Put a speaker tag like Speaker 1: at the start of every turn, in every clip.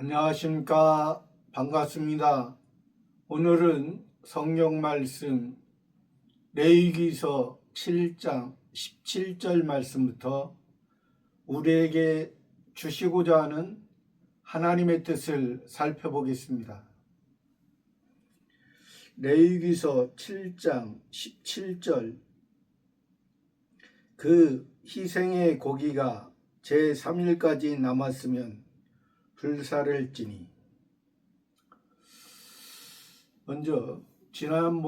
Speaker 1: 안녕하십니까. 반갑습니다. 오늘은 성경 말씀 레위기서 7장 17절 말씀부터 우리에게 주시고자 하는 하나님의 뜻을 살펴보겠습니다. 레위기서 7장 17절 그 희생의 고기가 제3일까지 남았으면 불사를지니. 먼저 지난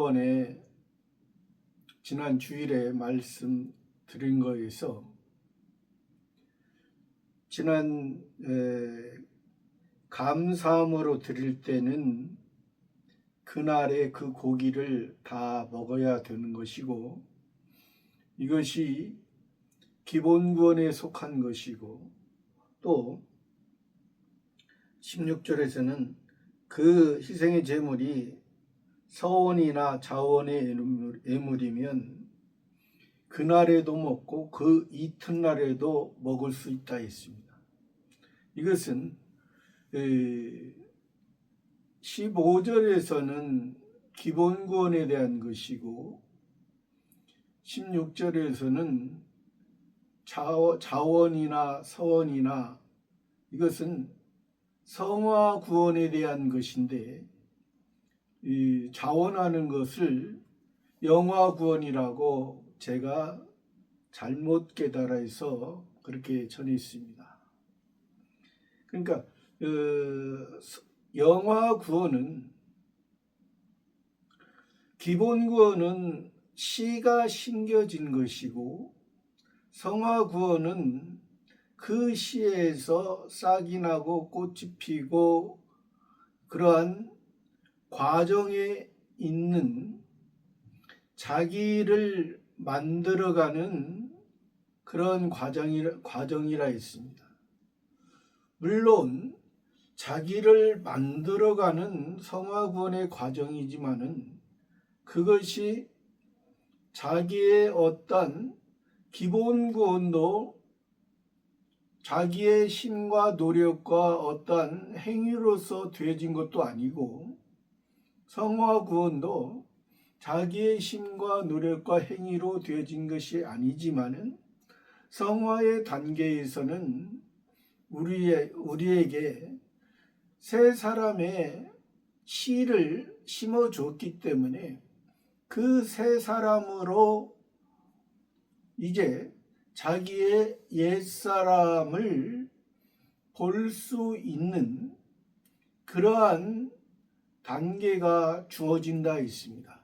Speaker 1: 주일에 말씀드린 거에서 감사함으로 드릴 때는 그날의 그 고기를 다 먹어야 되는 것이고, 이것이 기본구원에 속한 것이고, 또 16절에서는 그 희생의 제물이 서원이나 자원의 예물이면 그날에도 먹고 그 이튿날에도 먹을 수 있다 했습니다. 이것은 15절에서는 기본구원에 대한 것이고 16절에서는 자원이나 서원이나 이것은 성화 구원에 대한 것인데, 이 자원하는 것을 영화 구원이라고 제가 잘못 깨달아서 그렇게 전했습니다. 그러니까 영화 구원은, 기본 구원은 씨가 심겨진 것이고, 성화 구원은 그 씨에서 싹이 나고 꽃이 피고 그러한 과정에 있는 자기를 만들어가는 그런 과정이라 했습니다. 물론 자기를 만들어가는 성화구원의 과정이지만은 그것이 자기의 어떤 기본 구원도 자기의 힘과 노력과 어떠한 행위로서 되어진 것도 아니고, 성화 구원도 자기의 힘과 노력과 행위로 되어진 것이 아니지만은 성화의 단계에서는 우리에게 새 사람의 씨를 심어줬기 때문에 그 새 사람으로 이제 자기의 옛사람을 볼 수 있는 그러한 단계가 주어진다 있습니다.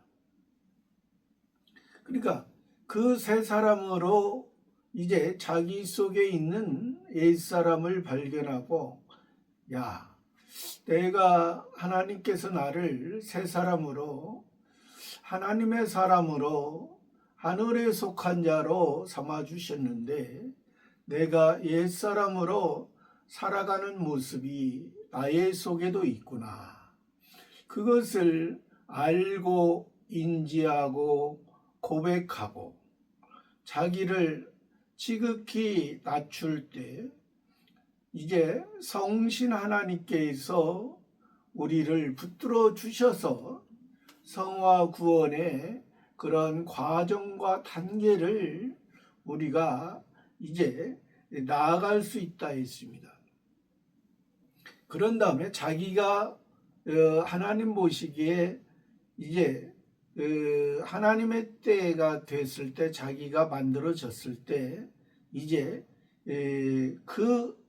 Speaker 1: 그러니까 그 새 사람으로 이제 자기 속에 있는 옛사람을 발견하고, 야, 내가 하나님께서 나를 새 사람으로, 하나님의 사람으로, 하늘에 속한 자로 삼아주셨는데 내가 옛사람으로 살아가는 모습이 나의 속에도 있구나. 그것을 알고 인지하고 고백하고 자기를 지극히 낮출 때 이제 성신 하나님께서 우리를 붙들어 주셔서 성화 구원의 그런 과정과 단계를 우리가 이제 나아갈 수 있다 했습니다. 그런 다음에 자기가 하나님 보시기에 이제 하나님의 때가 됐을 때, 자기가 만들어졌을 때 이제 그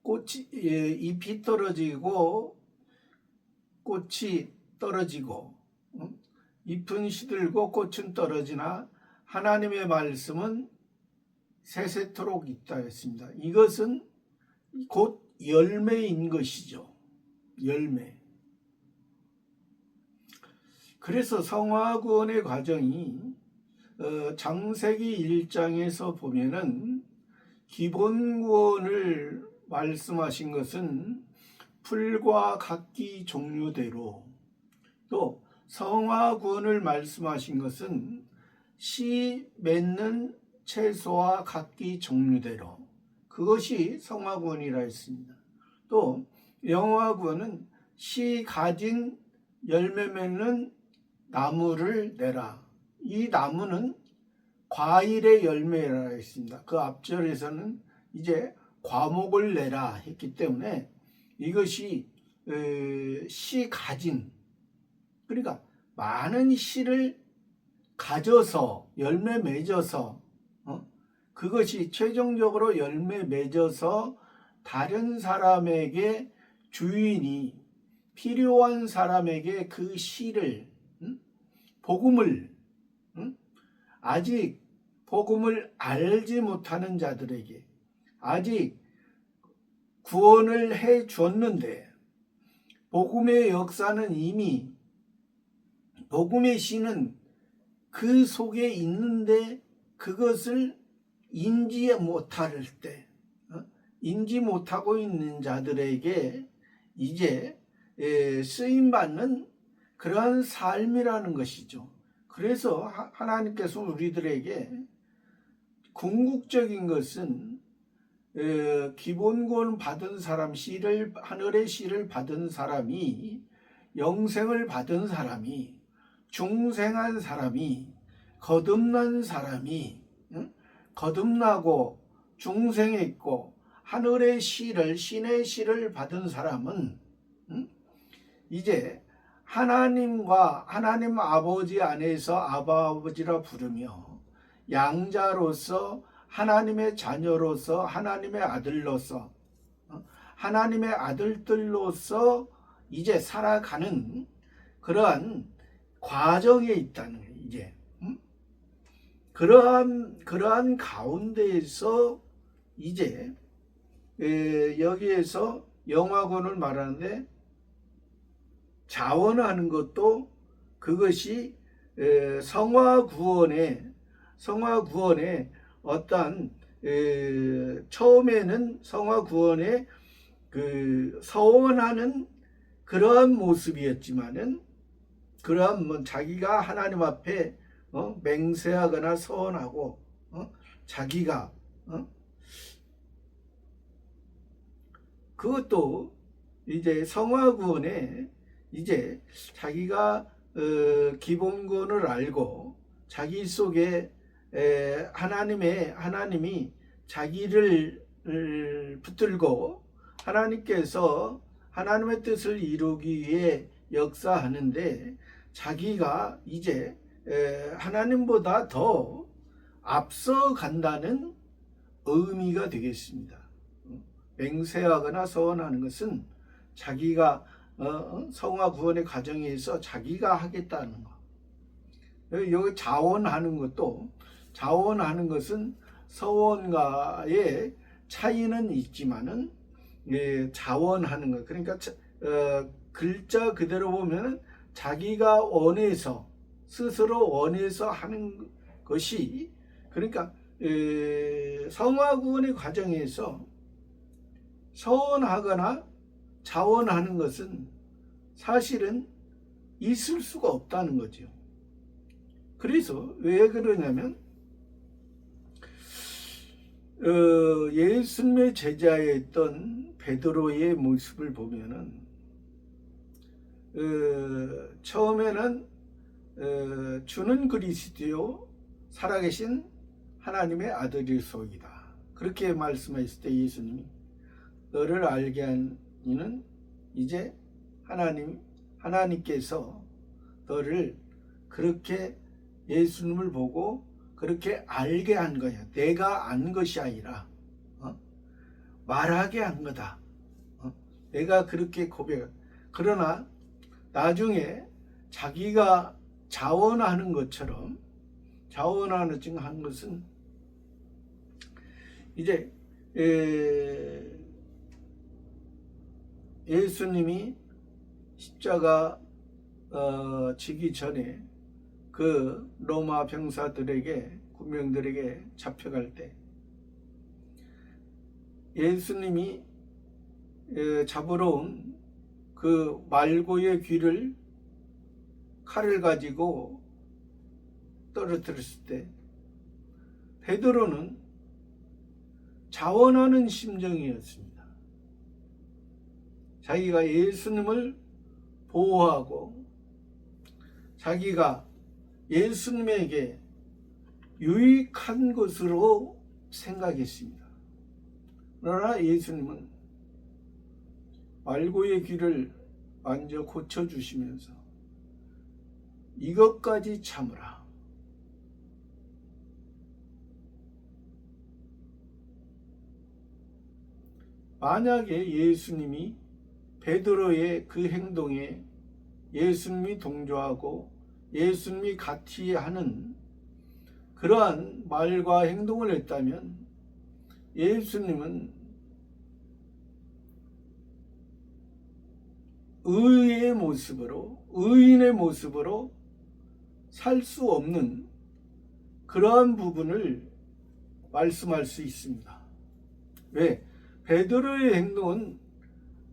Speaker 1: 꽃이 잎이 떨어지고 꽃이 떨어지고 잎은 시들고 꽃은 떨어지나 하나님의 말씀은 세세토록 있다 했습니다. 이것은 곧 열매인 것이죠. 열매. 그래서 성화구원의 과정이 창세기 1장에서 보면은 기본구원을 말씀하신 것은 풀과 각기 종류대로, 또 성화구원을 말씀하신 것은 씨 맺는 채소와 각기 종류대로, 그것이 성화구원이라 했습니다. 또 영화 구원은 씨 가진 열매 맺는 나무를 내라. 이 나무는 과일의 열매라 했습니다. 그 앞절에서는 이제 과목을 내라 했기 때문에 이것이 씨 가진, 그러니까 많은 씨를 가져서 열매 맺어서 그것이 최종적으로 열매 맺어서 다른 사람에게 주인이 필요한 사람에게 그 씨를 복음을 아직 복음을 알지 못하는 자들에게 아직 구원을 해 줬는데 복음의 역사는 이미 복음의 씨는 그 속에 있는데 그것을 인지 못할 때 인지 못하고 있는 자들에게 이제 쓰임받는 그러한 삶이라는 것이죠. 그래서 하나님께서 우리들에게 궁극적인 것은 기본권 받은 사람, 하늘의 씨를 받은 사람이, 영생을 받은 사람이, 중생한 사람이, 거듭난 사람이, 거듭나고 중생했고 하늘의 씨를, 신의 씨를 받은 사람은 이제 하나님과 하나님 아버지 안에서 아바 아버지라 부르며 양자로서 하나님의 자녀로서 하나님의 아들로서 하나님의 아들들로서 이제 살아가는 그러한 과정에 있다는 거예요. 이제 그러한 가운데에서 이제 여기에서 영화권을 말하는데 자원하는 것도 그것이 성화 구원의 어떤 처음에는 성화 구원의 그 서원하는 그러한 모습이었지만은 그러한 자기가 하나님 앞에 맹세하거나 서원하고 자기가 그것도 이제 성화 구원에 이제 자기가 기본권을 알고 자기 속에 하나님이 자기를 붙들고 하나님께서 하나님의 뜻을 이루기 위해 역사하는데 자기가 이제 하나님보다 더 앞서 간다는 의미가 되겠습니다. 맹세하거나 서원하는 것은 자기가 성화 구원의 과정에서 자기가 하겠다는 거. 여기 자원하는 것은 서원과의 차이는 있지만은 자원하는 것, 그러니까 글자 그대로 보면은 자기가 원해서 스스로 원해서 하는 것이, 그러니까 성화 구원의 과정에서 서원하거나 자원하는 것은 사실은 있을 수가 없다는 거죠. 그래서 왜 그러냐면 예수님의 제자였던 베드로의 모습을 보면은 처음에는 주는 그리스도요 살아계신 하나님의 아들이소이다, 그렇게 말씀하셨을 때 예수님이 너를 알게 한 이는 이제 하나님께서 너를 그렇게 예수님을 보고 그렇게 알게 한 거야. 내가 안 것이 아니라 말하게 한 거다. 내가 그렇게 그러나 나중에 자기가 자원하는 것처럼 한 것은 이제 예수님이 십자가 지기 전에 그 로마 병사들에게, 군병들에게 잡혀갈 때 예수님이 잡으러 온 그 말고의 귀를 칼을 가지고 떨어뜨렸을 때 베드로는 자원하는 심정이었습니다. 자기가 예수님을 보호하고 자기가 예수님에게 유익한 것으로 생각했습니다. 그러나 예수님은 말고의 귀를 만져 고쳐주시면서 이것까지 참으라. 만약에 예수님이 베드로의 그 행동에 예수님이 동조하고 예수님이 같이 하는 그러한 말과 행동을 했다면 예수님은 의의 모습으로, 의인의 모습으로 살 수 없는 그러한 부분을 말씀할 수 있습니다. 왜? 베드로의 행동은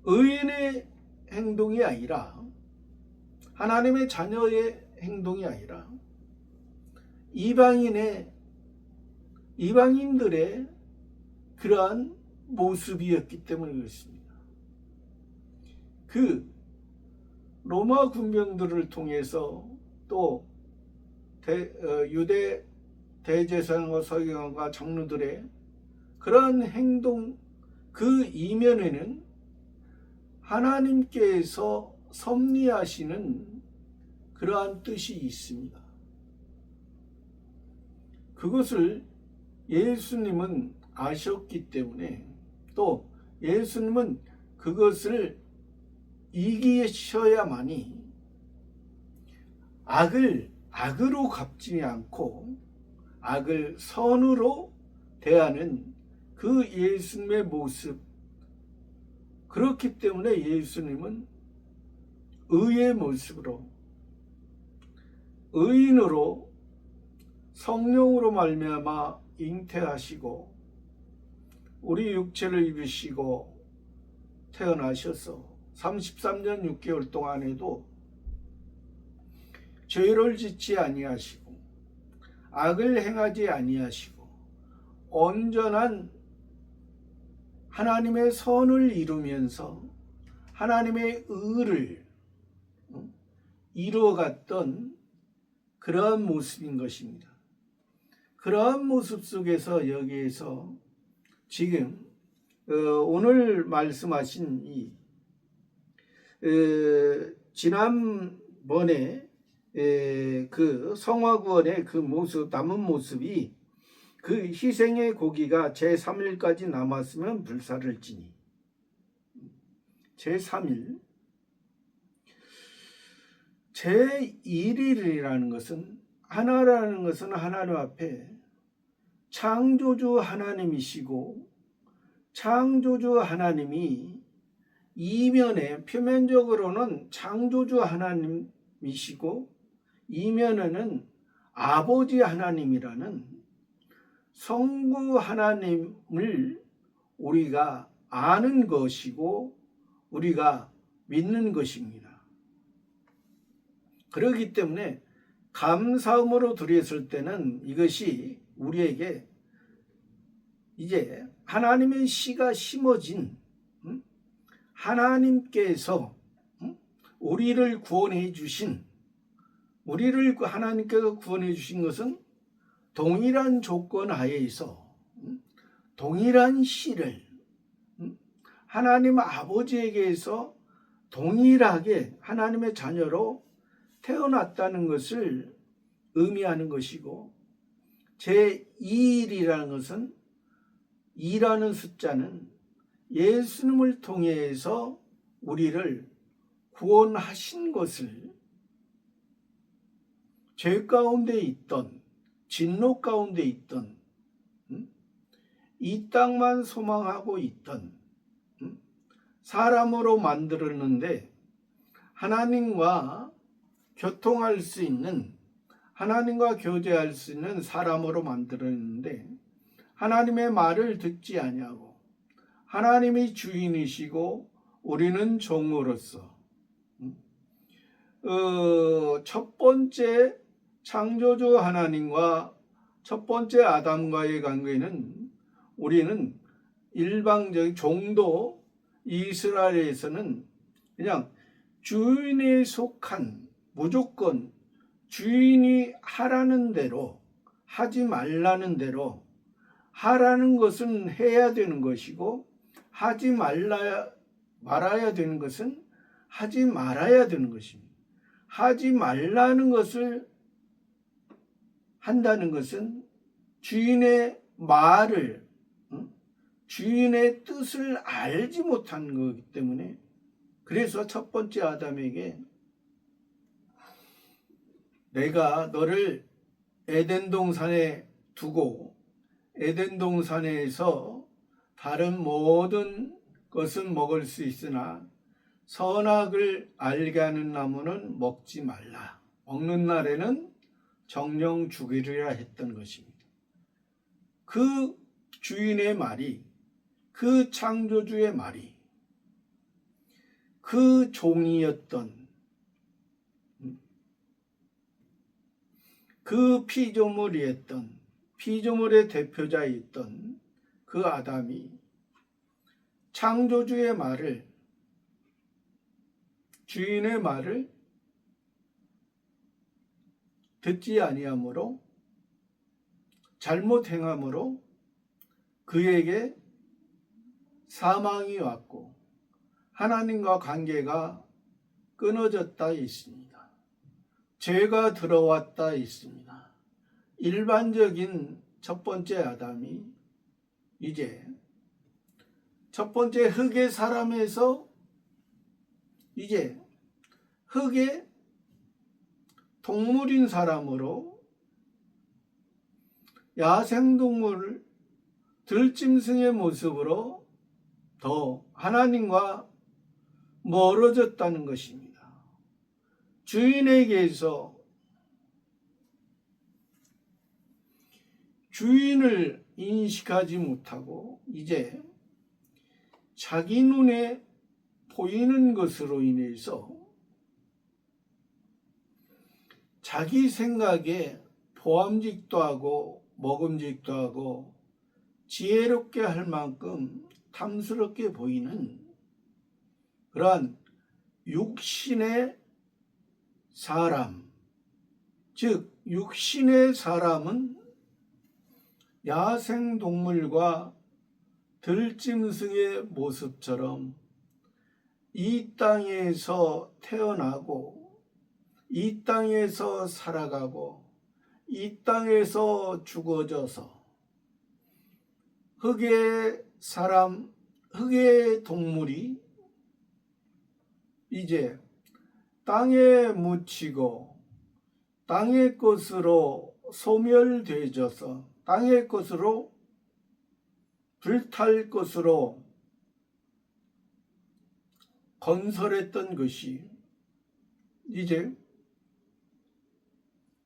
Speaker 1: 의인의 행동이 아니라 하나님의 자녀의 행동이 아니라 이방인들의 그러한 모습이었기 때문에 그렇습니다. 그 로마 군병들을 통해서 또 유대 대제사장과 서기관과 장로들의 그러한 행동, 그 이면에는 하나님께서 섭리하시는 그러한 뜻이 있습니다. 그것을 예수님은 아셨기 때문에 또 예수님은 그것을 이기셔야만이 악을 악으로 갚지 않고 악을 선으로 대하는 그 예수님의 모습, 그렇기 때문에 예수님은 의의 모습으로 의인으로 성령으로 말미암아 잉태하시고 우리 육체를 입으시고 태어나셔서 33년 6개월 동안에도 죄를 짓지 아니하시고 악을 행하지 아니하시고 온전한 하나님의 선을 이루면서 하나님의 의를 이루어갔던 그러한 모습인 것입니다. 그러한 모습 속에서 여기에서 지금 오늘 말씀하신 이 지난번에 그 성화구원의 그 모습, 남은 모습이 그 희생의 고기가 제3일까지 남았으면 불사를 지니, 제3일, 제1일이라는 것은 하나라는 것은 하나님 앞에 창조주 하나님이시고 창조주 하나님이 이면에 표면적으로는 창조주 하나님이시고 이면에는 아버지 하나님이라는 성부 하나님을 우리가 아는 것이고 우리가 믿는 것입니다. 그렇기 때문에 감사함으로 드렸을 때는 이것이 우리에게 이제 하나님의 씨가 심어진 하나님께서 우리를 구원해 주신, 우리를 하나님께서 구원해 주신 것은 동일한 조건 하에서 동일한 씨를 하나님 아버지에게서 동일하게 하나님의 자녀로 태어났다는 것을 의미하는 것이고, 제2일이라는 것은 2라는 숫자는 예수님을 통해서 우리를 구원하신 것을, 죄 가운데 있던, 진노 가운데 있던, 이 땅만 소망하고 있던 사람으로 만들었는데 하나님과 교통할 수 있는, 하나님과 교제할 수 있는 사람으로 만들었는데 하나님의 말을 듣지 아니하고 하나님이 주인이시고 우리는 종으로서 첫 번째 창조주 하나님과 첫 번째 아담과의 관계는 우리는 일방적인 종도 이스라엘에서는 그냥 주인에 속한, 무조건 주인이 하라는 대로, 하지 말라는 대로, 하라는 것은 해야 되는 것이고 하지 말아야 되는 것은 하지 말아야 되는 것입니다. 하지 말라는 것을 한다는 것은 주인의 말을, 주인의 뜻을 알지 못한 거기 때문에, 그래서 첫 번째 아담에게 내가 너를 에덴 동산에 두고 에덴 동산에서 다른 모든 것은 먹을 수 있으나 선악을 알게 하는 나무는 먹지 말라. 먹는 날에는 정령 죽이리라 했던 것입니다. 그 주인의 말이, 그 창조주의 말이, 그 종이었던, 그 피조물의 대표자였던 그 아담이 창조주의 말을, 주인의 말을 듣지 아니하므로, 잘못 행함으로 그에게 사망이 왔고 하나님과 관계가 끊어졌다 있습니다. 죄가 들어왔다 있습니다. 일반적인 첫 번째 아담이 이제 첫 번째 흙의 사람에서 이제 흙의 동물인 사람으로 야생동물 들짐승의 모습으로 더 하나님과 멀어졌다는 것입니다. 주인에게서 주인을 인식하지 못하고 이제 자기 눈에 보이는 것으로 인해서 자기 생각에 보암직도 하고 먹음직도 하고 지혜롭게 할 만큼 탐스럽게 보이는 그러한 육신의 사람, 즉 육신의 사람은 야생동물과 들짐승의 모습처럼 이 땅에서 태어나고 이 땅에서 살아가고 이 땅에서 죽어져서 흙의 사람, 흙의 동물이 이제 땅에 묻히고 땅의 것으로 소멸되어져서 땅의 것으로 불탈 것으로 건설했던 것이 이제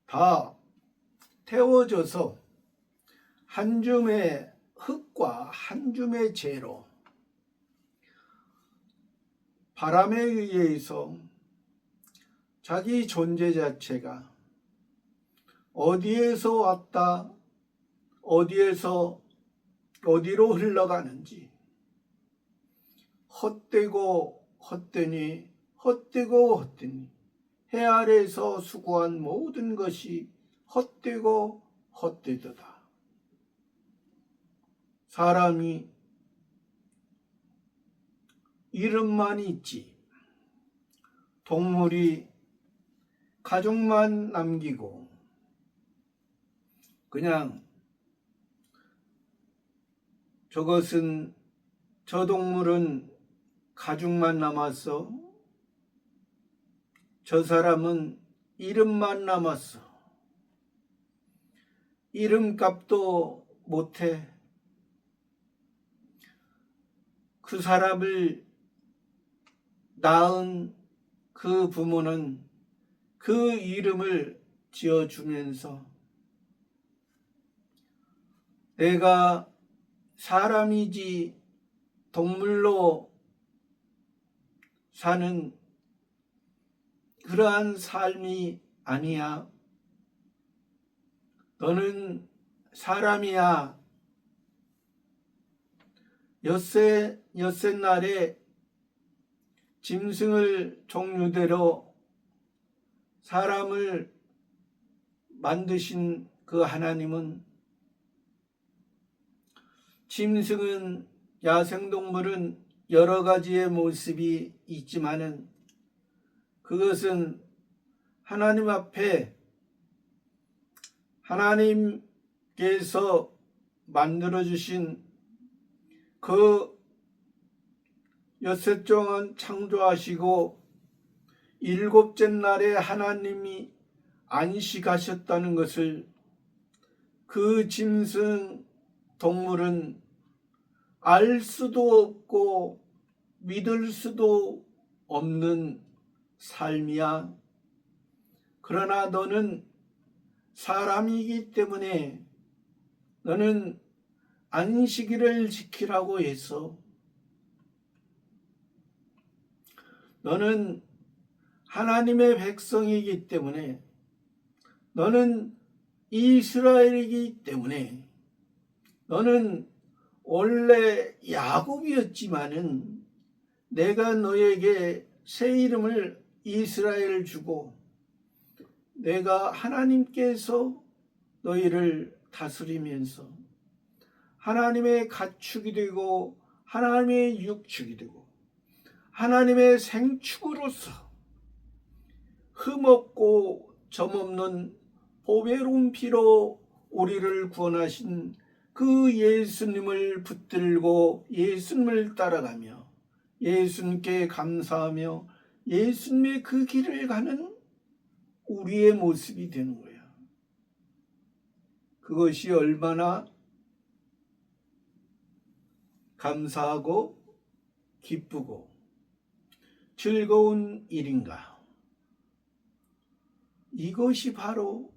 Speaker 1: 다 태워져서 한 줌의 흙과 한 줌의 재로 바람에 의해서 자기 존재 자체가 어디에서 왔다 어디에서 어디로 흘러가는지 헛되고 헛되니 헛되고 헛되니 해 아래에서 수고한 모든 것이 헛되고 헛되도다. 사람이 이름만 있지 동물이 가족만 남기고 그냥 저 동물은 가죽만 남았어. 저 사람은 이름만 남았어. 이름값도 못해. 그 사람을 낳은 그 부모는 그 이름을 지어주면서 내가 사람이지 동물로 사는 그러한 삶이 아니야. 너는 사람이야. 엿새 날에 짐승을 종류대로 사람을 만드신 그 하나님은 짐승은 야생동물은 여러 가지의 모습이 있지만은 그것은 하나님 앞에 하나님께서 만들어주신 그 엿새 동안 창조하시고 일곱째 날에 하나님이 안식하셨다는 것을 그 짐승 동물은 알 수도 없고 믿을 수도 없는 삶이야. 그러나 너는 사람이기 때문에 너는 안식일을 지키라고 해서 너는 하나님의 백성이기 때문에 너는 이스라엘이기 때문에 너는 원래 야곱이었지만은 내가 너에게 새 이름을 이스라엘 주고 내가 하나님께서 너희를 다스리면서 하나님의 가축이 되고 하나님의 육축이 되고 하나님의 생축으로서 흠없고 점없는 보배로운 피로 우리를 구원하신 그 예수님을 붙들고 예수님을 따라가며 예수님께 감사하며 예수님의 그 길을 가는 우리의 모습이 되는 거야. 그것이 얼마나 감사하고 기쁘고 즐거운 일인가. 이것이 바로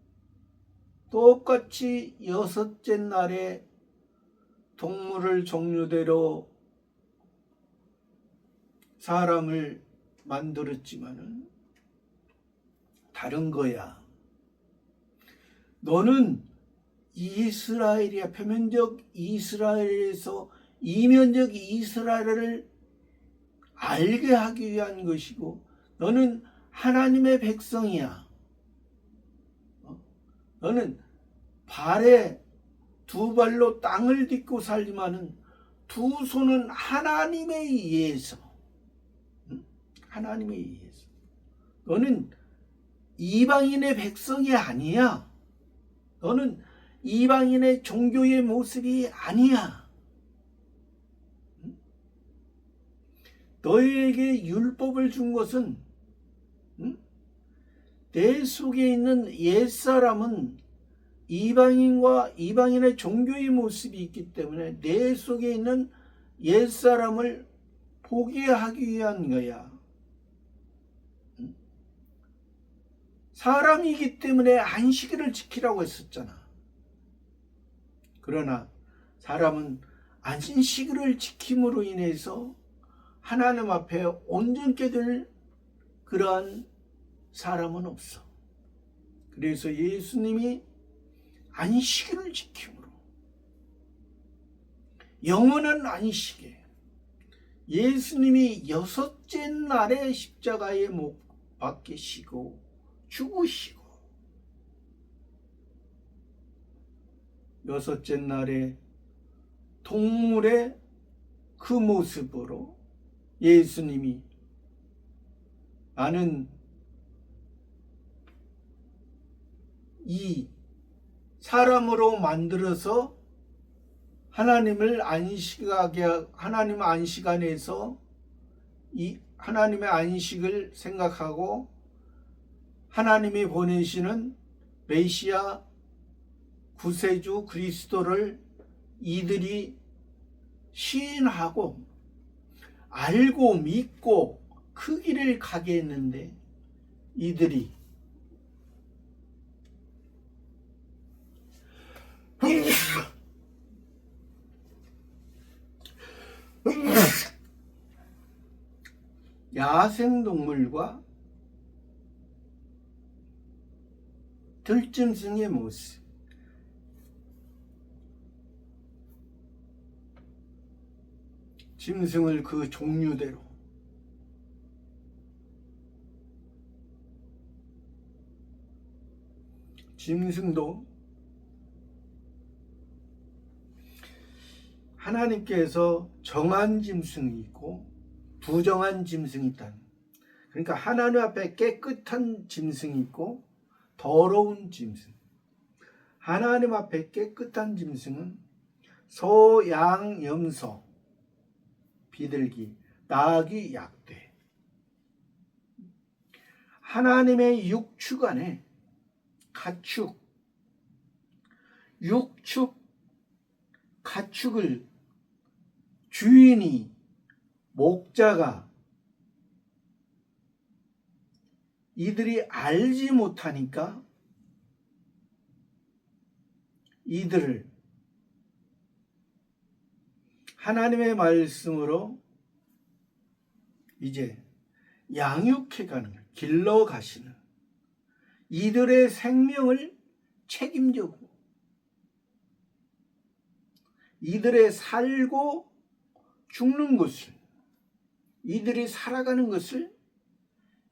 Speaker 1: 똑같이 여섯째 날에 동물을 종류대로 사람을 만들었지만은 다른 거야. 너는 이스라엘이야. 표면적 이스라엘에서 이면적 이스라엘을 알게 하기 위한 것이고 너는 하나님의 백성이야. 너는 발에 두 발로 땅을 딛고 살지만은 두 손은 하나님에 의해서 하나님에 의해서 너는 이방인의 백성이 아니야. 너는 이방인의 종교의 모습이 아니야. 너희에게 율법을 준 것은 내 속에 있는 옛사람은 이방인과 이방인의 종교의 모습이 있기 때문에 내 속에 있는 옛사람을 포기하기 위한 거야. 사람이기 때문에 안식일을 지키라고 했었잖아. 그러나 사람은 안식일을 지킴으로 인해서 하나님 앞에 온전케 될 그러한 사람은 없어. 그래서 예수님이 안식일을 지킴으로 영원한 안식에 예수님이 여섯째 날에 십자가에 못 박히시고 죽으시고 여섯째 날에 동물의 그 모습으로 예수님이 나는 이 사람으로 만들어서 하나님을 안식하게 하나님 안식 안에서 이 하나님의 안식을 생각하고 하나님이 보내시는 메시아 구세주 그리스도를 이들이 시인하고 알고 믿고 그 길을 가게 했는데 이들이 야생동물과 들짐승의 모습, 짐승을 그 종류대로 짐승도 하나님께서 정한 짐승이 있고 부정한 짐승이 있다. 그러니까 하나님 앞에 깨끗한 짐승이 있고 더러운 짐승. 하나님 앞에 깨끗한 짐승은 소, 양, 염소, 비둘기, 나귀, 약돼. 하나님의 육축 안에 가축, 육축, 가축을 주인이, 목자가 이들이 알지 못하니까 이들을 하나님의 말씀으로 이제 양육해 가는 거예요. 길러 가시는 이들의 생명을 책임지고 이들의 살고 죽는 것을 이들이 살아가는 것을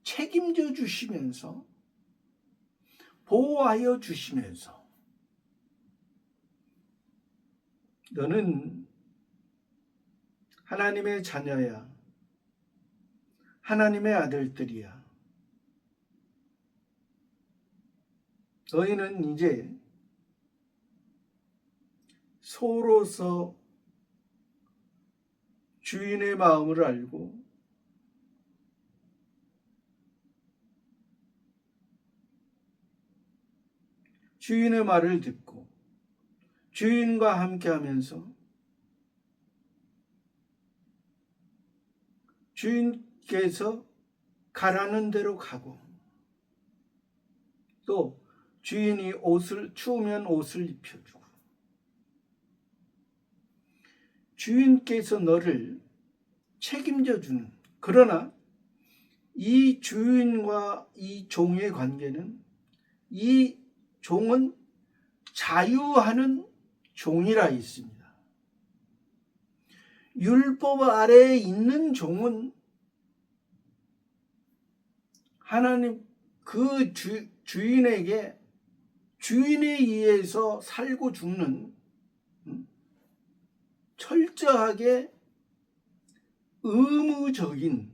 Speaker 1: 책임져 주시면서 보호하여 주시면서 너는 하나님의 자녀야. 하나님의 아들들이야. 너희는 이제 소로서 주인의 마음을 알고 주인의 말을 듣고 주인과 함께 하면서 주인께서 가라는 대로 가고 또 주인이 추우면 옷을 입혀주고 주인께서 너를 책임져 주는, 그러나 이 주인과 이 종의 관계는 이 종은 자유하는 종이라 있습니다. 율법 아래에 있는 종은 하나님 그 주인에게 주인에 의해서 살고 죽는 철저하게 의무적인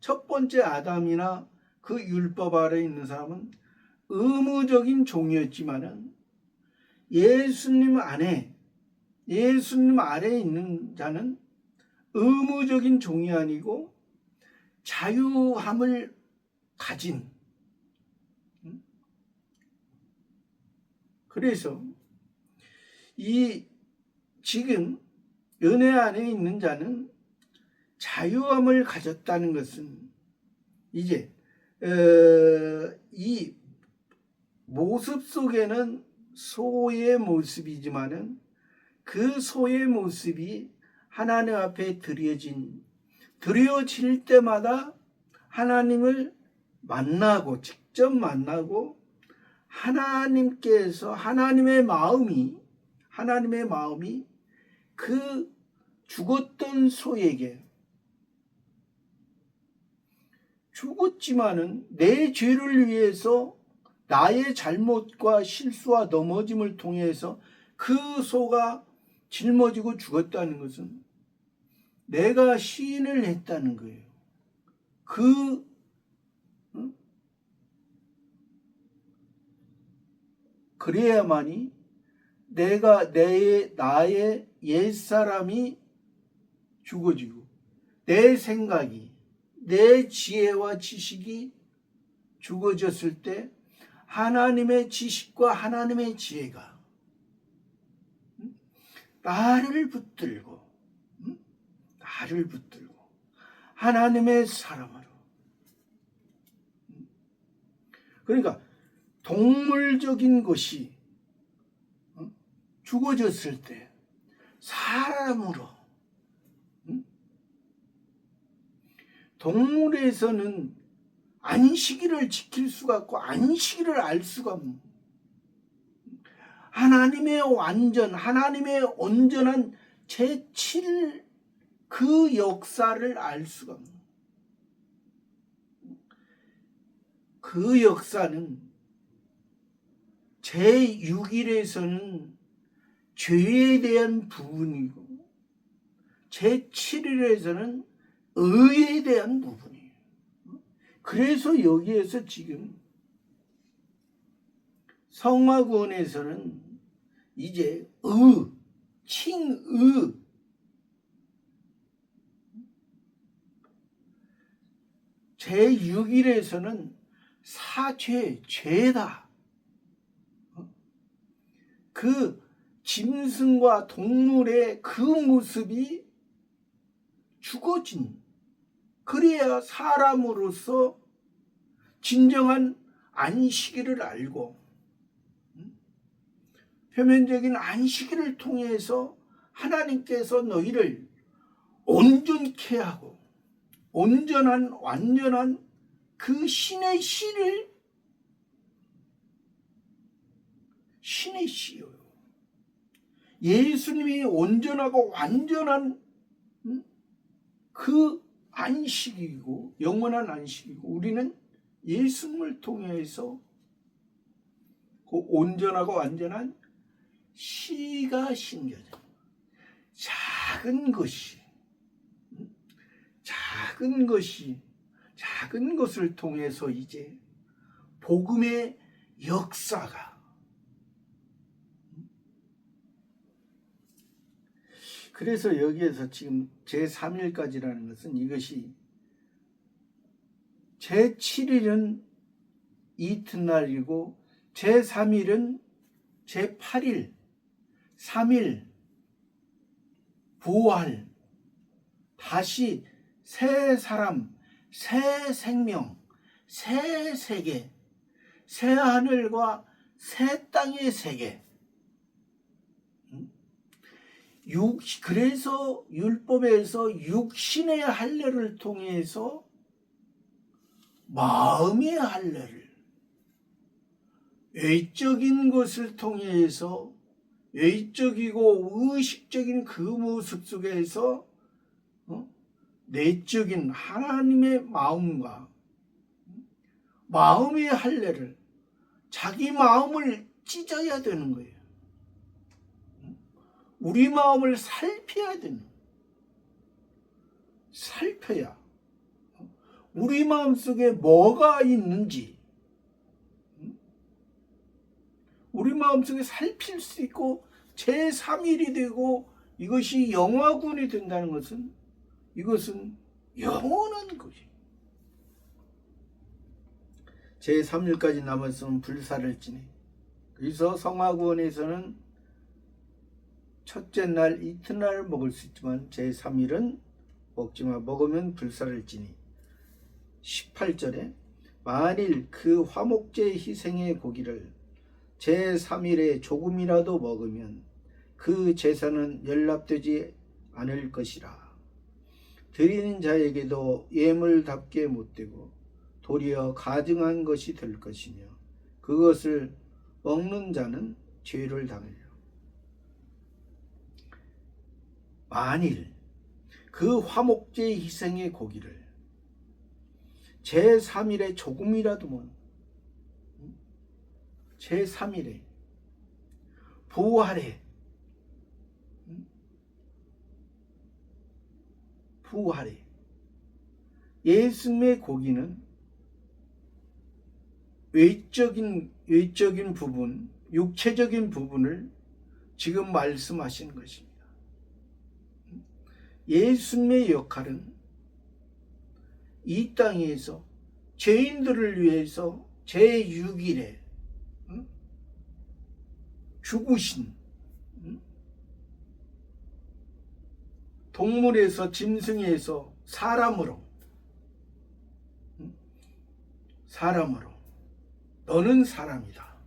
Speaker 1: 첫 번째 아담이나 그 율법 아래에 있는 사람은 의무적인 종이었지만은 예수님 아래에 있는 자는 의무적인 종이 아니고 자유함을 가진. 그래서 지금 은혜 안에 있는 자는 자유함을 가졌다는 것은 이제 이 모습 속에는 소의 모습이지만은 그 소의 모습이 하나님 앞에 드려질 때마다 하나님을 직접 만나고 하나님의 마음이 그 죽었던 소에게 죽었지만은 내 죄를 위해서 나의 잘못과 실수와 넘어짐을 통해서 그 소가 짊어지고 죽었다는 것은 내가 시인을 했다는 거예요. 그래야만이 나의 옛사람이 죽어지고 내 생각이, 내 지혜와 지식이 죽어졌을 때 하나님의 지식과 하나님의 지혜가 나를 붙들고 하나님의 사람으로. 그러니까 동물적인 것이 죽어졌을 때 사람으로, 동물에서는 안식일을 지킬 수가 없고 안식일을 알 수가 없는, 하나님의 온전한 제7 그 역사를 알 수가 없는, 그 역사는 제6일에서는 죄에 대한 부분이고 제7일에서는 의에 대한 부분이에요. 그래서 여기에서 지금 성화구원에서는 이제 칭의, 제6일에서는 사죄, 죄다. 그 짐승과 동물의 그 모습이 죽어진, 그래야 사람으로서 진정한 안식일을 알고 표면적인 안식일을 통해서 하나님께서 너희를 온전케 하고 온전한 완전한 그 신의 씨를 신의 씨요. 예수님이 온전하고 완전한 그 안식이고 영원한 안식이고 우리는 예수님을 통해서 그 온전하고 완전한 씨가 심겨져. 작은 것을 통해서 이제 복음의 역사가, 그래서 여기에서 지금 제3일까지라는 것은 이것이 제7일은 이튿날이고 제3일은 제8일 3일 부활, 다시 새 사람, 새 생명, 새 세계, 새 하늘과 새 땅의 세계. 그래서 율법에서 육신의 할례를 통해서 마음의 할례를, 외적인 것을 통해서 외적이고 의식적인 그 모습 속에서 내적인 하나님의 마음과 마음의 할례를, 자기 마음을 찢어야 되는 거예요. 우리 마음을 살펴야 되는 거예요. 살펴야 우리 마음 속에 뭐가 있는지 우리 마음속에 살필 수 있고 제3일이 되고 이것이 영화군이 된다는 것은 이것은 영원한 것이에요. 제3일까지 남았으면 불사를 지내. 그래서 성화구원에서는 첫째 날 이튿날 먹을 수 있지만 제3일은 먹지마. 먹으면 불사를 지니. 18절에 만일 그 화목제 희생의 고기를 제3일에 조금이라도 먹으면 그 제사는 연락되지 않을 것이라. 드리는 자에게도 예물답게 못되고 도리어 가증한 것이 될 것이며 그것을 먹는 자는 죄를 당하리라. 만일 그 화목제 희생의 고기를 제3일에 조금이라도 먹으면 제3일에 부활에 예수님의 고기는 외적인 부분, 육체적인 부분을 지금 말씀하시는 것입니다. 예수님의 역할은 이 땅에서 죄인들을 위해서 제6일에 죽으신, 동물에서 짐승에서 사람으로 너는 사람이다.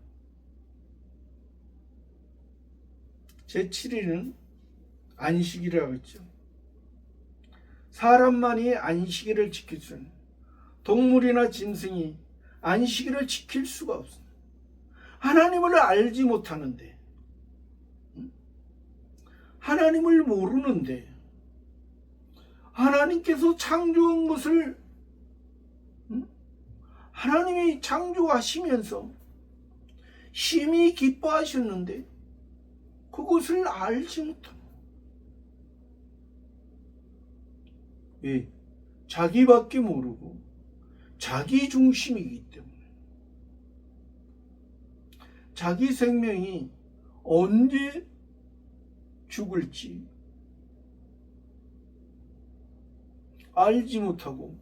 Speaker 1: 제7일은 안식이라고 했죠. 사람만이 안식일을 지킬 수 있는, 동물이나 짐승이 안식일을 지킬 수가 없습니다. 하나님을 알지 못하는데, 하나님을 모르는데, 하나님께서 창조한 것을 하나님이 창조하시면서 심히 기뻐하셨는데 그것을 알지 못하고, 왜? 자기밖에 모르고 자기 중심이기 때문에. 자기 생명이 언제 죽을지 알지 못하고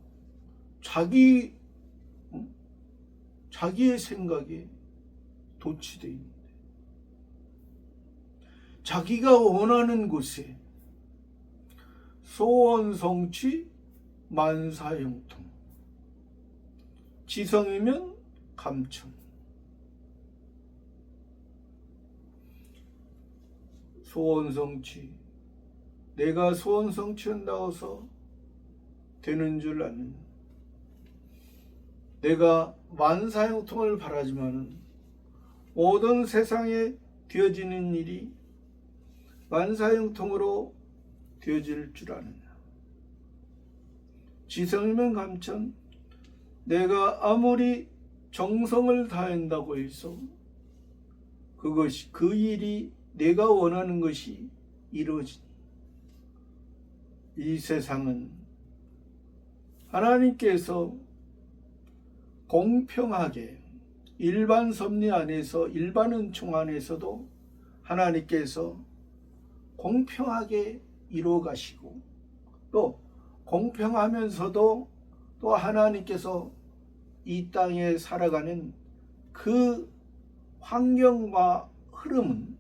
Speaker 1: 자기의 생각에 도취되어 있는데, 자기가 원하는 곳에 소원 성취 만사형통, 지성이면 감천, 소원 성취, 내가 소원 성취한다고 해서 되는 줄 아는, 내가 만사형통을 바라지만은 모든 세상에 되어지는 일이 만사형통으로 되어질 줄 아느냐. 지성이면 감천, 내가 아무리 정성을 다한다고 해서 그 일이 내가 원하는 것이 이루어지니, 이 세상은 하나님께서 공평하게 일반 섭리 안에서, 일반 은총 안에서도 하나님께서 공평하게 이루어 가시고, 또 공평하면서도 또 하나님께서 이 땅에 살아가는 그 환경과 흐름은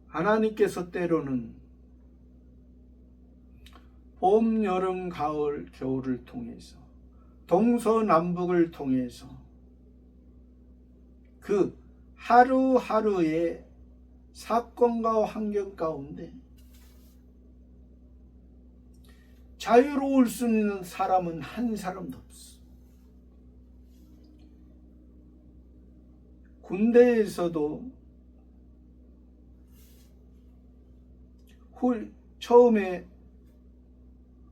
Speaker 1: 하나님께서 때로는 봄, 여름, 가을, 겨울을 통해서, 동서남북을 통해서 그 하루하루의 사건과 환경 가운데 자유로울 수 있는 사람은 한 사람도 없어. 군대에서도 처음에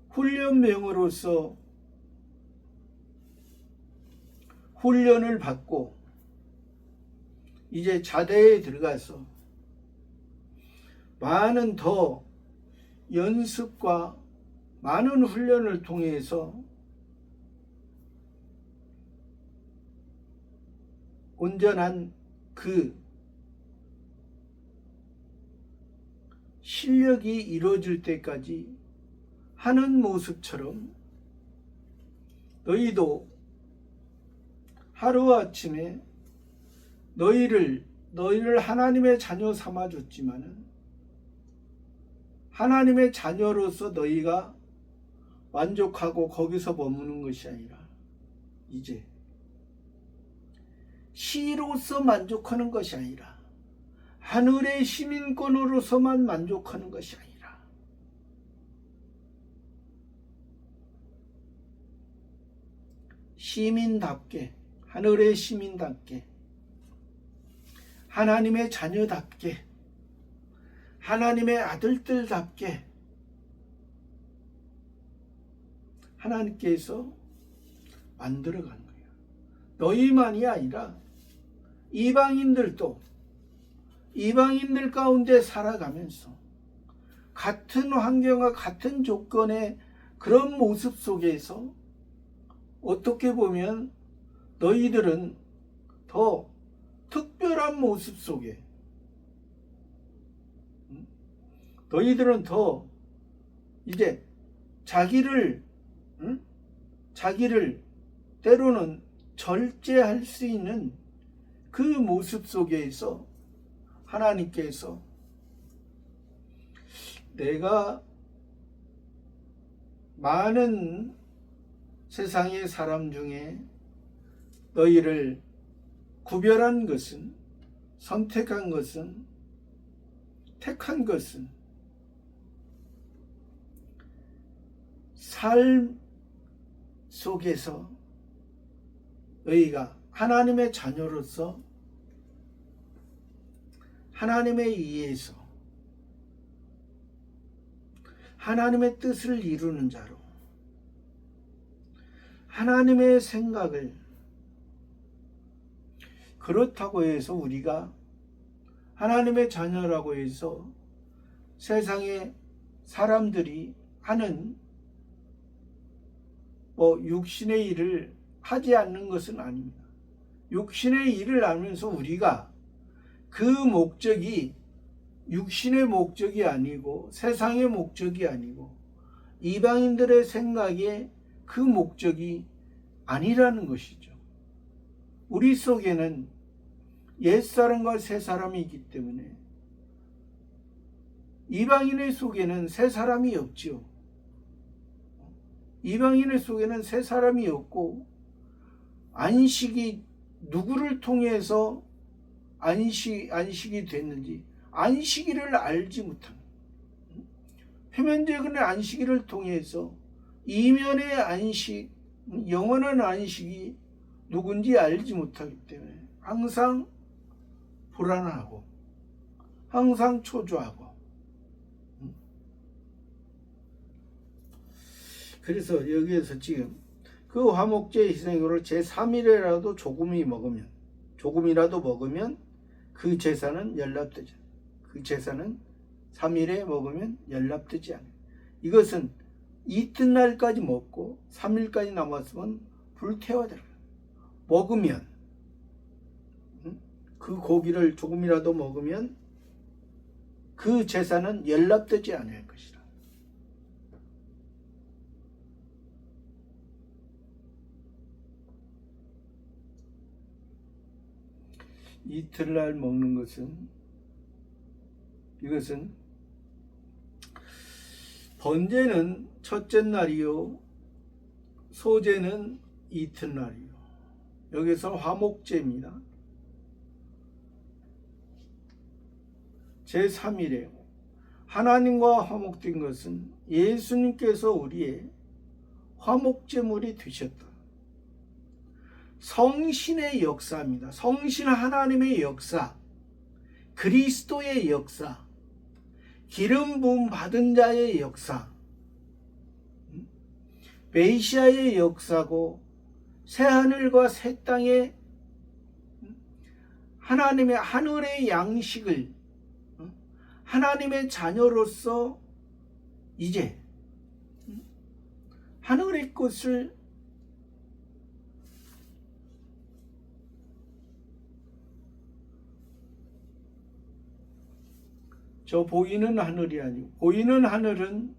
Speaker 1: 훈련병으로서 훈련을 받고 이제 자대에 들어가서 많은 더 연습과 많은 훈련을 통해서 온전한 그 실력이 이루어질 때까지 하는 모습처럼 너희도 하루아침에 너희를 하나님의 자녀 삼아줬지만은 하나님의 자녀로서 너희가 만족하고 거기서 머무는 것이 아니라 이제 시로서 만족하는 것이 아니라 하늘의 시민권으로서만 만족하는 것이 아니라 시민답게, 하늘의 시민답게, 하나님의 자녀답게, 하나님의 아들들답게 하나님께서 만들어간 거예요. 너희만이 아니라 이방인들도 이방인들 가운데 살아가면서 같은 환경과 같은 조건의 그런 모습 속에서 어떻게 보면 너희들은 더 특별한 모습 속에, 너희들은 더 이제 자기를 때로는 절제할 수 있는 그 모습 속에서 하나님께서 내가 많은 세상의 사람 중에 너희를 구별한 것은, 선택한 것은, 택한 것은 삶 속에서 너희가 하나님의 자녀로서 하나님에 의해서 하나님의 뜻을 이루는 자로, 하나님의 생각을 그렇다고 해서 우리가 하나님의 자녀라고 해서 세상에 사람들이 하는 육신의 일을 하지 않는 것은 아닙니다. 육신의 일을 하면서 우리가 그 목적이 육신의 목적이 아니고 세상의 목적이 아니고 이방인들의 생각에 그 목적이 아니라는 것이죠. 우리 속에는 옛사람과 새사람이 있기 때문에 이방인의 속에는 새사람이 없지요. 이방인의 속에는 새사람이 없고 안식이 누구를 통해서 안식이 됐는지 안식일을 알지 못합니다. 표면적인 안식일을 통해서 이면의 안식, 영원한 안식이 누군지 알지 못하기 때문에 항상 불안하고 항상 초조하고, 그래서 여기에서 지금 그 화목제 희생으로 제3일에라도 조금이라도 먹으면 그 제사는 연락되지 않아요. 그 제사는 3일에 먹으면 연락되지 않아요. 이것은 이튿날까지 먹고 3일까지 남았으면 불태워야 먹으면, 그 고기를 조금이라도 먹으면 그 제사는 연락되지 않을 것이다. 이튿날 먹는 것은, 이것은 번제는 첫째 날이요 소제는 이튿날이요. 여기서 화목제입니다. 제3일에 하나님과 화목된 것은 예수님께서 우리의 화목제물이 되셨다. 성신의 역사입니다. 성신 하나님의 역사, 그리스도의 역사, 기름 부음 받은 자의 역사, 메시아의 역사고, 새하늘과 새 땅에 하나님의 하늘의 양식을 하나님의 자녀로서 이제 하늘의 것을 저 보이는 하늘이 아니고, 보이는 하늘은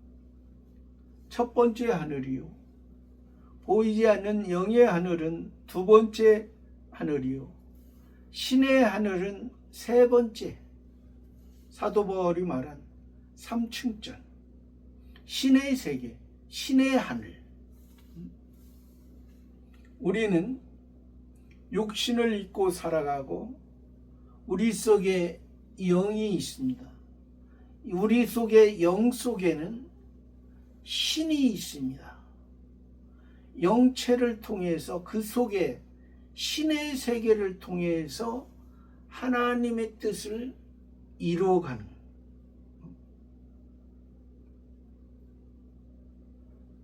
Speaker 1: 첫 번째 하늘이요, 보이지 않는 영의 하늘은 두 번째 하늘이요, 신의 하늘은 세 번째, 사도 바울이 말한 삼층전, 신의 세계, 신의 하늘. 우리는 육신을 입고 살아가고 우리 속에 영이 있습니다. 우리 속에 영 속에는 신이 있습니다. 영체를 통해서 그 속에 신의 세계를 통해서 하나님의 뜻을 이루어가는,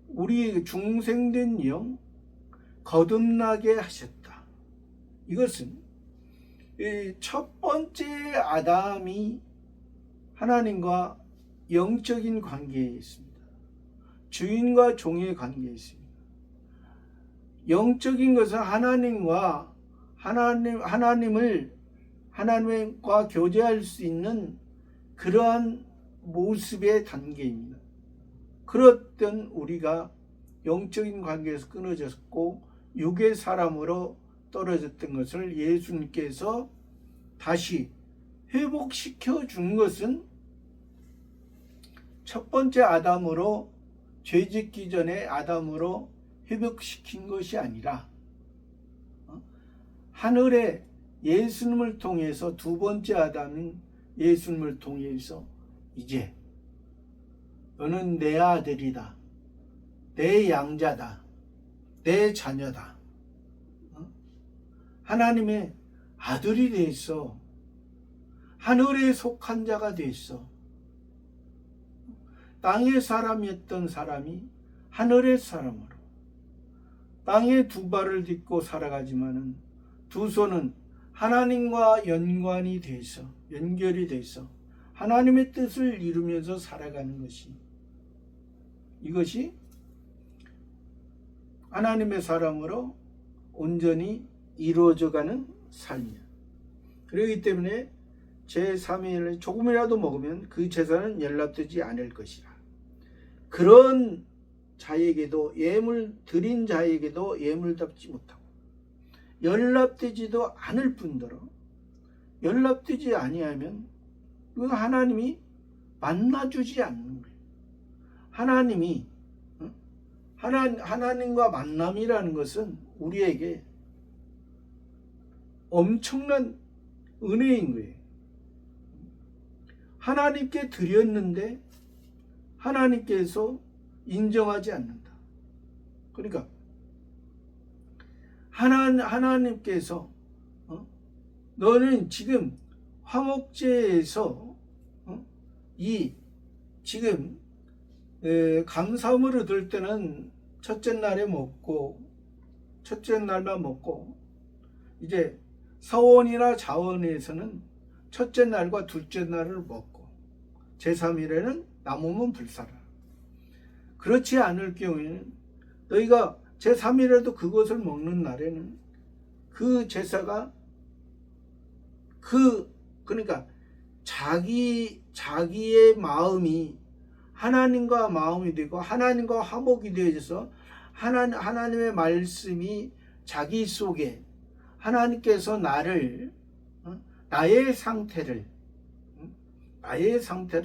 Speaker 1: 우리 중생된 영 거듭나게 하셨다. 이것은 첫 번째 아담이 하나님과 영적인 관계에 있습니다. 주인과 종의 관계에 있습니다. 영적인 것은 하나님과 하나님과 교제할 수 있는 그러한 모습의 단계입니다. 그렇던 우리가 영적인 관계에서 끊어졌고 육의 사람으로 떨어졌던 것을 예수님께서 다시 회복시켜 준 것은 첫 번째 아담으로, 죄짓기 전에 아담으로 회복시킨 것이 아니라 하늘의 예수님을 통해서, 두 번째 아담인 예수님을 통해서 이제 너는 내 아들이다, 내 양자다, 내 자녀다, 하나님의 아들이 되었어, 하늘에 속한 자가 되었어. 땅의 사람이었던 사람이 하늘의 사람으로, 땅에 두 발을 딛고 살아가지만은 두 손은 하나님과 연결이 돼서 하나님의 뜻을 이루면서 살아가는 것이, 이것이 하나님의 사람으로 온전히 이루어져가는 삶이야. 그렇기 때문에 제3일을 조금이라도 먹으면 그 제사는 연락되지 않을 것이라. 그런 자에게도, 예물 드린 자에게도 예물답지 못하고 연락되지도 않을 뿐더러, 연락되지 아니하면 이건 하나님이 만나주지 않는 거예요. 하나님이 하나님과 만남이라는 것은 우리에게 엄청난 은혜인 거예요. 하나님께 드렸는데 하나님께서 인정하지 않는다. 그러니까 하나님께서 너는 지금 화목제에서 이 지금 감사물을 들 때는 첫째 날만 먹고, 이제 서원이나 자원에서는 첫째 날과 둘째 날을 먹고 제3일에는 남으면 불사라. 그렇지 않을 경우에는 너희가 제3일에도 그것을 먹는 날에는 그 제사가 그러니까 자기의 마음이 하나님과 마음이 되고 하나님과 화목이 되어져서 하나님의 말씀이 자기 속에, 하나님께서 나의 상태를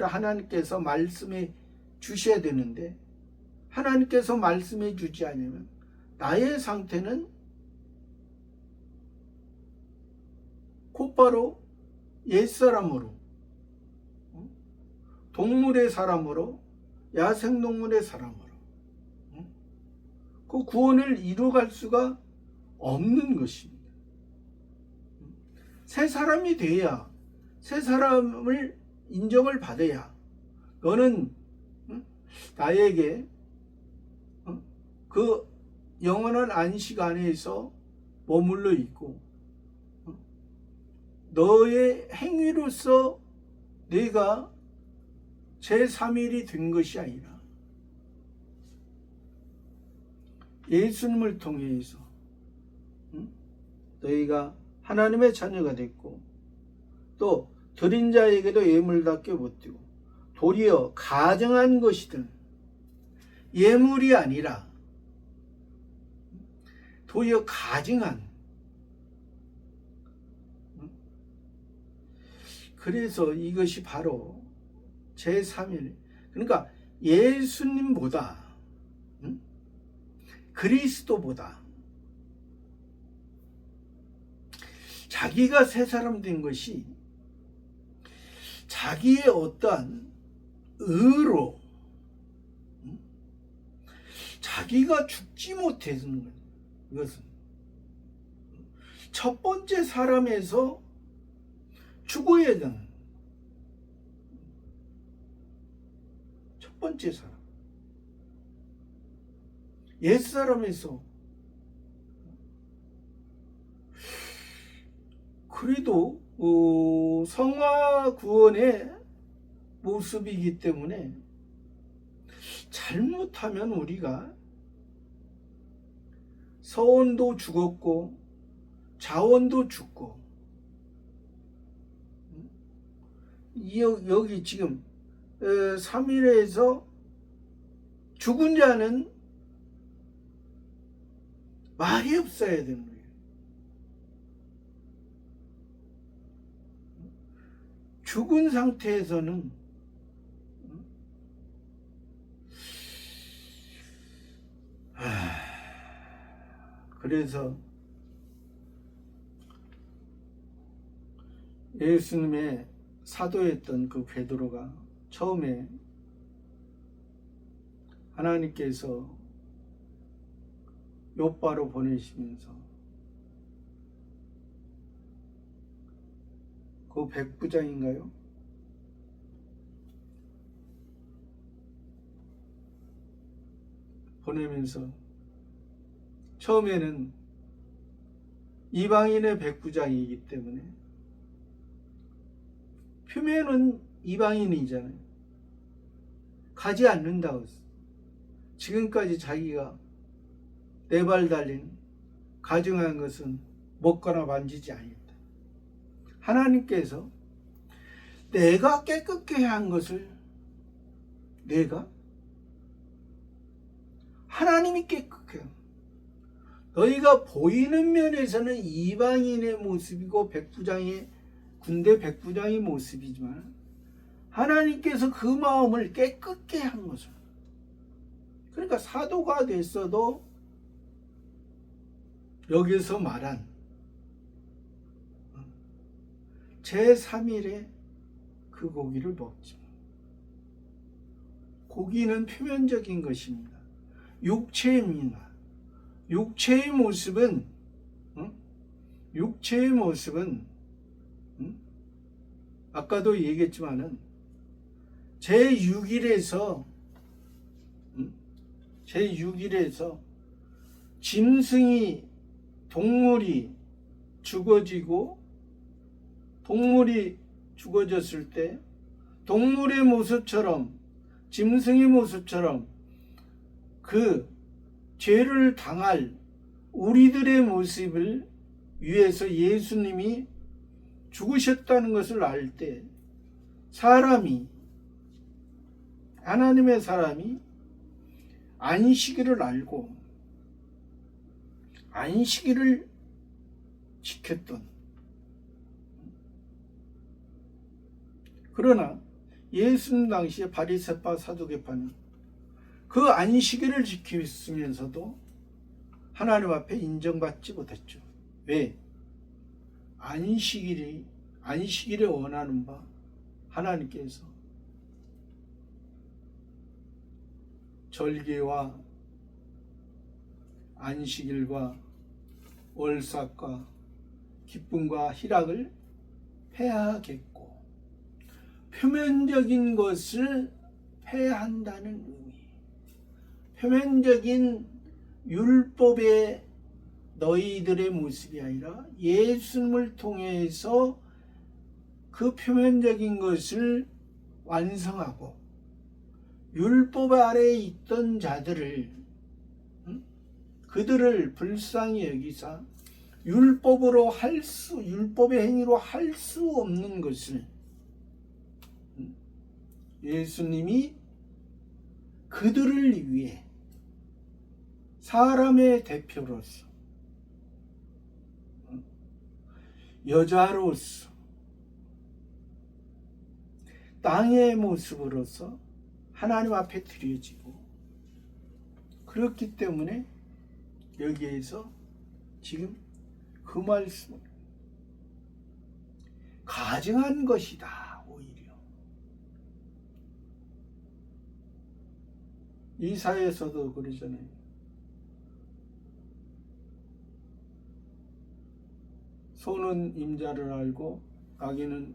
Speaker 1: 하나님께서 말씀해 주셔야 되는데, 하나님께서 말씀해 주지 않으면 나의 상태는 곧바로 옛사람으로, 동물의 사람으로, 야생동물의 사람으로 그 구원을 이루어갈 수가 없는 것입니다. 새 사람이 돼야, 새 사람을 인정을 받아야 너는 나에게 그 영원한 안식 안에서 머물러 있고 너의 행위로서 내가 제3일이 된 것이 아니라 예수님을 통해서 너희가 하나님의 자녀가 됐고, 또 드린 자에게도 예물답게 못 드리고 도리어 가정한 것이든 예물이 아니라 도리어 가증한, 그래서 이것이 바로 제3일, 그러니까 예수님보다 그리스도보다 자기가 새 사람 된 것이 자기의 어떠한 의로 자기가 죽지 못해서는 거예요. 이것은 첫 번째 사람에서 죽어야 되는 첫 번째 사람, 옛사람에서. 그래도 성화 구원의 모습이기 때문에 잘못하면 우리가 서원도 죽었고 자원도 죽고, 여기 지금 3일에서 죽은 자는 말이 없어야 되는 거예요. 죽은 상태에서는 그래서 예수님의 사도였던 그 베드로가 처음에 하나님께서 요바로 보내시면서 그 백부장인가요? 보내면서 처음에는 이방인의 백부장이기 때문에 표면은 이방인이잖아요. 가지 않는다고 했어. 지금까지 자기가 네 발 달린 가증한 것은 먹거나 만지지 아니했다. 하나님께서 내가 깨끗게 한 것을 내가 하나님이 깨끗해. 너희가 보이는 면에서는 이방인의 모습이고 백부장의 군대 백부장의 모습이지만 하나님께서 그 마음을 깨끗게 한 것을. 그러니까 사도가 됐어도 여기서 말한 제3일에 그 고기를 먹지. 고기는 표면적인 것입니다. 육체입니다. 육체의 모습은 아까도 얘기했지만은 제6일에서 짐승이 동물이 죽어졌을 때 동물의 모습처럼 짐승의 모습처럼 그 죄를 당할 우리들의 모습을 위해서 예수님이 죽으셨다는 것을 알 때 하나님의 사람이 안식일을 알고 안식일을 지켰던. 그러나 예수님 당시에 바리새파 사두개파는 그 안식일을 지키면서도 하나님 앞에 인정받지 못했죠. 왜? 안식일에 원하는 바 하나님께서 절기와 안식일과 월삭과 기쁨과 희락을 폐하겠고 표면적인 것을 폐한다는 의미. 표면적인 율법의 너희들의 모습이 아니라 예수님을 통해서 그 표면적인 것을 완성하고 율법 아래에 있던 자들을 그들을 불쌍히 여기사 율법의 행위로 할 수 없는 것을 예수님이 그들을 위해 사람의 대표로서 여자로서 땅의 모습으로서 하나님 앞에 드려지고 그렇기 때문에 여기에서 지금 그 말씀을 가증한 것이다. 오히려 이사야서도 그러잖아요. 소는 임자를 알고 악인은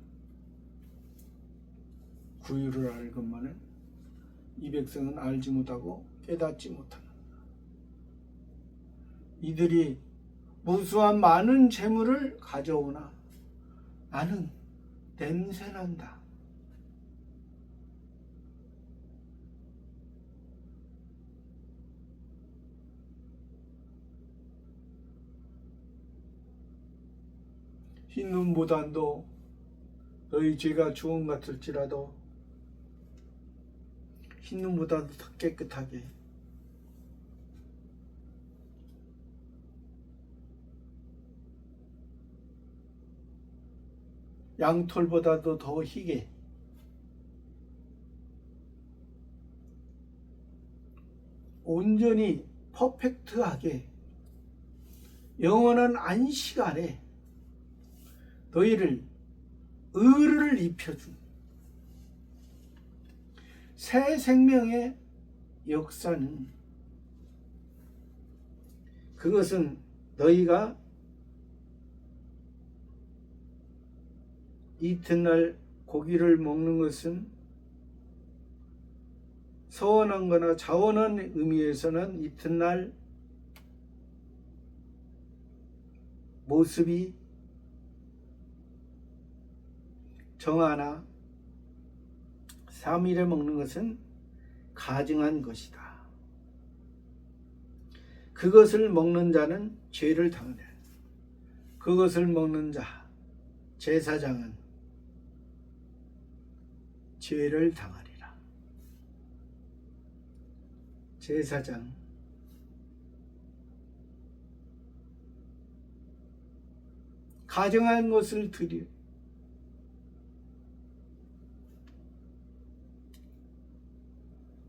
Speaker 1: 구유를 알건만은 이 백성은 알지 못하고 깨닫지 못하는다. 이들이 무수한 많은 재물을 가져오나 나는 냄새난다. 흰 눈보다도 너희 죄가 주홍 같을지라도 흰 눈보다도 더 깨끗하게 양털보다도 더 희게 온전히 퍼펙트하게 영원한 안식 안에 너희를 의를 입혀준 새 생명의 역사는 그것은 너희가 이튿날 고기를 먹는 것은 서원한 거나 자원한 의미에서는 이튿날 모습이 정하나 3일에 먹는 것은 가증한 것이다. 그것을 먹는 자는 죄를 당하네. 그것을 먹는 자, 제사장은 죄를 당하리라. 제사장, 가증한 것을 드리.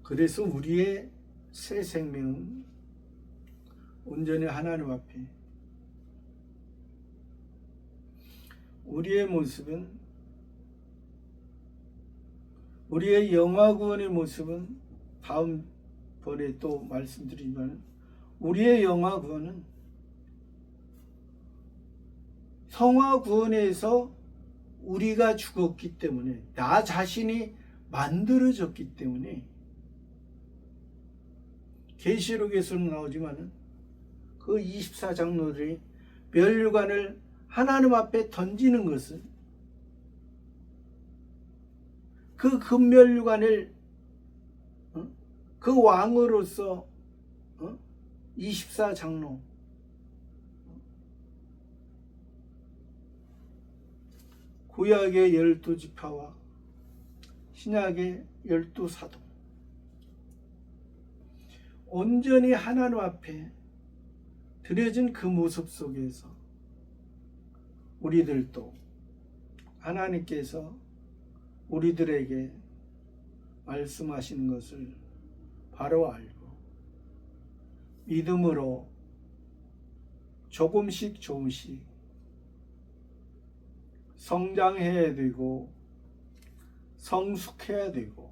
Speaker 1: 그래서 우리의 새 생명은 온전히 하나님 앞에, 우리의 모습은, 우리의 영화구원의 모습은 다음번에 또 말씀드리지만, 우리의 영화구원은 성화구원에서 우리가 죽었기 때문에, 나 자신이 만들어졌기 때문에, 계시록에서는 나오지만은 그 24장로들이 면류관을 하나님 앞에 던지는 것은 그 금면류관을 그 왕으로서 24장로, 구약의 12지파와 신약의 12사도, 온전히 하나님 앞에 드려진 그 모습 속에서 우리들도 하나님께서 우리들에게 말씀하시는 것을 바로 알고 믿음으로 조금씩 성장해야 되고 성숙해야 되고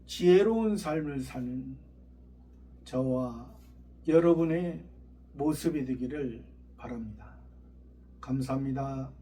Speaker 1: 지혜로운 삶을 사는 저와 여러분의 모습이 되기를 바랍니다. 감사합니다.